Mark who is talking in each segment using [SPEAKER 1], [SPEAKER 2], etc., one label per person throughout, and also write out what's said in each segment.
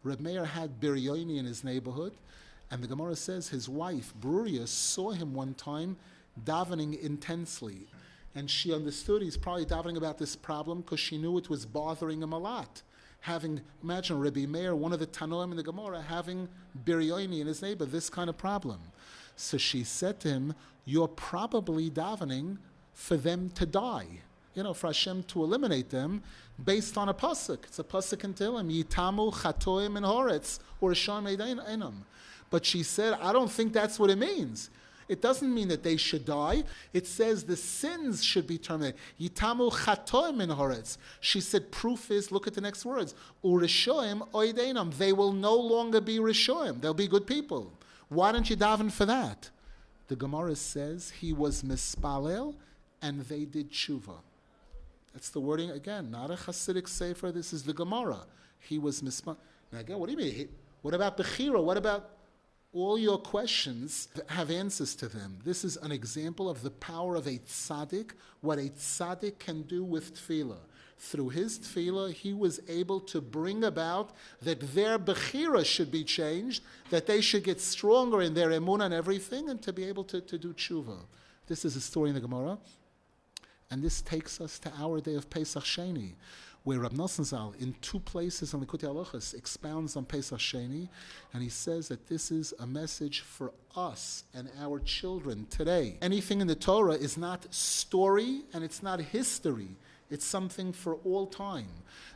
[SPEAKER 1] Reb Meir had biryoni in his neighborhood, and the Gemara says his wife, Bruria, saw him one time davening intensely. And she understood he's probably davening about this problem because she knew it was bothering him a lot. Imagine Rabbi Meir, one of the Tanoim in the Gemara, having biryoni in his neighbor, this kind of problem. So she said to him, you're probably davening for them to die. For Hashem to eliminate them based on a pasuk. It's a pasuk in Tehillim, Yitamu chatoim and horetz, or Sham Einam. But she said, I don't think that's what it means. It doesn't mean that they should die. It says the sins should be terminated. Yitamu chatoim in horetz. She said, proof is, look at the next words, urishoim oideinam. They will no longer be rishoim. They'll be good people. Why don't you daven for that? The Gemara says he was mispalel and they did tshuva. That's the wording again, not a Hasidic sefer. This is the Gemara. He was mispalel. Now again, what do you mean? What about Bechira? What about all your questions have answers to them? This is an example of the power of a tzaddik, what a tzaddik can do with tefillah. Through his tefillah, he was able to bring about that their bechira should be changed, that they should get stronger in their emunah and everything, and to be able to do tshuva. This is a story in the Gemara, and this takes us to our day of Pesach Sheni, where Rabbi Nasan Zal, in two places in the Likutei Halachos, expounds on Pesach Sheni, and he says that this is a message for us and our children today. Anything in the Torah is not story and it's not history. It's something for all time.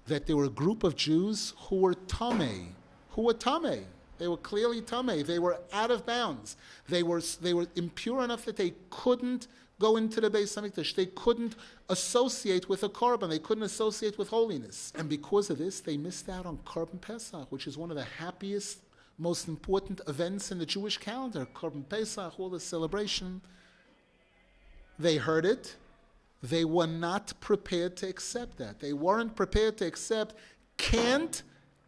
[SPEAKER 1] That there were a group of Jews who were tamei. They were clearly tamei. They were out of bounds. They were impure enough that they couldn't go into the Beis Hamikdash. They couldn't associate with a korban. They couldn't associate with holiness. And because of this, they missed out on Korban Pesach, which is one of the happiest, most important events in the Jewish calendar. Korban Pesach, all the celebration. They heard it. They were not prepared to accept that. They weren't prepared to accept, can't,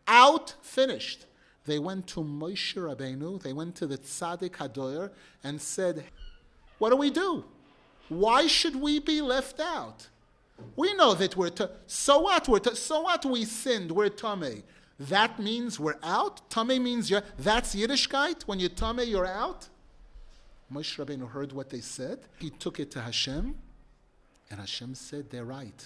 [SPEAKER 1] out, finished. They went to Moshe Rabbeinu, they went to the Tzaddik Hadoyer and said, what do we do? Why should we be left out? We know that so what? So what? We sinned, we're tamei. That means we're out? Tamei means that's Yiddishkeit? When you're tamei, you're out? Moshe Rabbeinu heard what they said. He took it to Hashem. And Hashem said, they're right.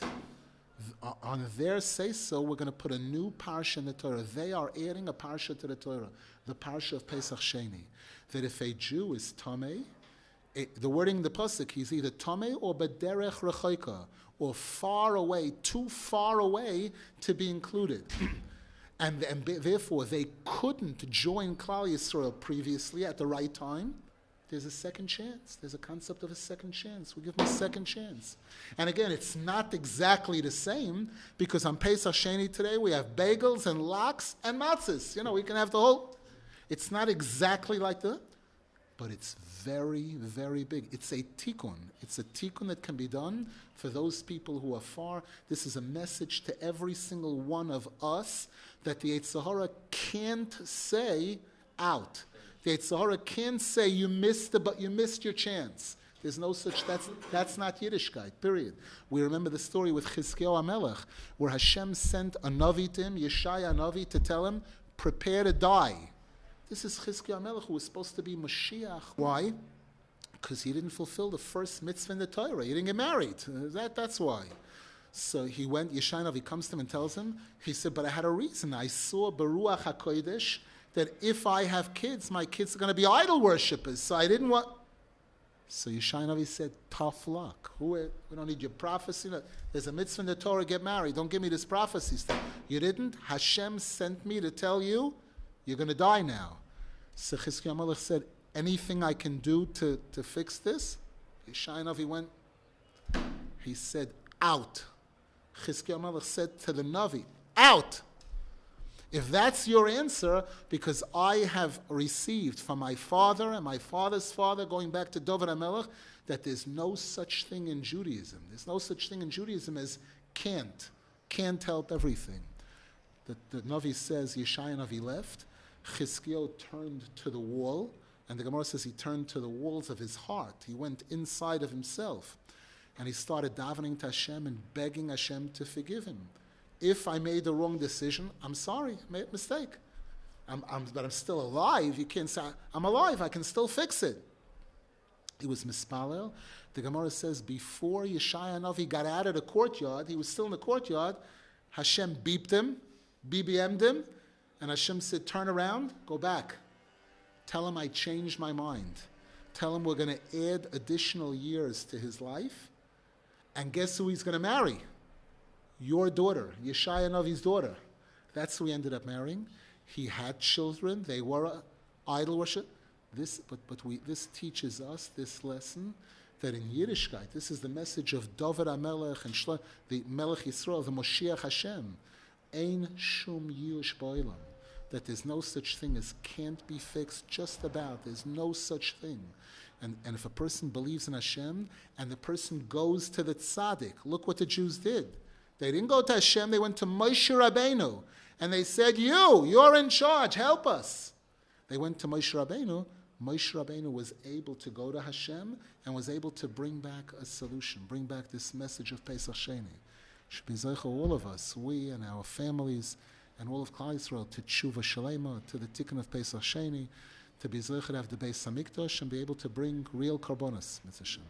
[SPEAKER 1] On their say-so, we're going to put a new parsha in the Torah. They are adding a parsha to the Torah, the parsha of Pesach Sheni. That if a Jew is tamei, the wording in the pasuk, he's either tamei or bederech rechoika, or far away, too far away to be included. and therefore, they couldn't join Klal Yisrael previously at the right time. There's a second chance. There's a concept of a second chance. We give them a second chance. And again, it's not exactly the same, because on Pesach Sheni today we have bagels and lox and matzahs. We can have the whole... It's not exactly like that, but it's very, very big. It's a tikkun. It's a tikkun that can be done for those people who are far. This is a message to every single one of us that the Yetzer Hara can't say out. The Yetzer Hara can't say you missed your chance. There's no such. That's not Yiddishkeit. Period. We remember the story with Chizkiyahu HaMelech, where Hashem sent a navi to him, Yeshaya navi, to tell him, prepare to die. This is Chizkiyahu HaMelech, who was supposed to be Mashiach. Why? Because he didn't fulfill the first mitzvah in the Torah. He didn't get married. That's why. So he went. Yeshaya navi comes to him and tells him. He said, "But I had a reason. I saw Beruach HaKodesh that if I have kids, my kids are going to be idol worshippers. So I didn't want..." So Yeshaya navi said, tough luck. We don't need your prophecy. There's a mitzvah in the Torah, get married. Don't give me this prophecy stuff. You didn't? Hashem sent me to tell you, you're going to die now. So Chizkiyahu HaMelech said, anything I can do to fix this? Yeshaya navi went, he said, out. Chizkiyahu HaMelech said to the navi, out. If that's your answer, because I have received from my father and my father's father, going back to David HaMelech, that there's no such thing in Judaism. There's no such thing in Judaism as can't help everything. The Navi says, Yeshaya Navi left, Chizkiyahu turned to the wall, and the Gemara says he turned to the walls of his heart. He went inside of himself, and he started davening to Hashem and begging Hashem to forgive him. If I made the wrong decision, I'm sorry, I made a mistake. But I'm still alive. You can't say, I'm alive, I can still fix it. He was mispalel. The Gemara says before Yeshaya Navi got out of the courtyard, he was still in the courtyard, Hashem beeped him, BBM'd him, and Hashem said, turn around, go back. Tell him I changed my mind. Tell him we're going to add additional years to his life. And guess who he's going to marry? Your daughter, Yeshaya Navi's daughter. That's who he ended up marrying. He had children. They were idol worship. This teaches us this lesson that in Yiddishkeit, this is the message of David HaMelech and the Melech Yisrael, the Moshiach Hashem. Ein shum yush ba'olam. That there's no such thing as can't be fixed, just about. There's no such thing. And if a person believes in Hashem and the person goes to the tzaddik, look what the Jews did. They didn't go to Hashem, they went to Moshe Rabbeinu. And they said, you're in charge, help us. They went to Moshe Rabbeinu. Moshe Rabbeinu was able to go to Hashem and was able to bring back a solution, bring back this message of Pesach Sheni. Should be zeicha all of us, we and our families, and all of Klal Yisrael, to tshuva shalema, to the tikkun of Pesach Sheni, to be zeicha to have the Beis Hamikdash and be able to bring real karbonos, Mitzvah Hashem.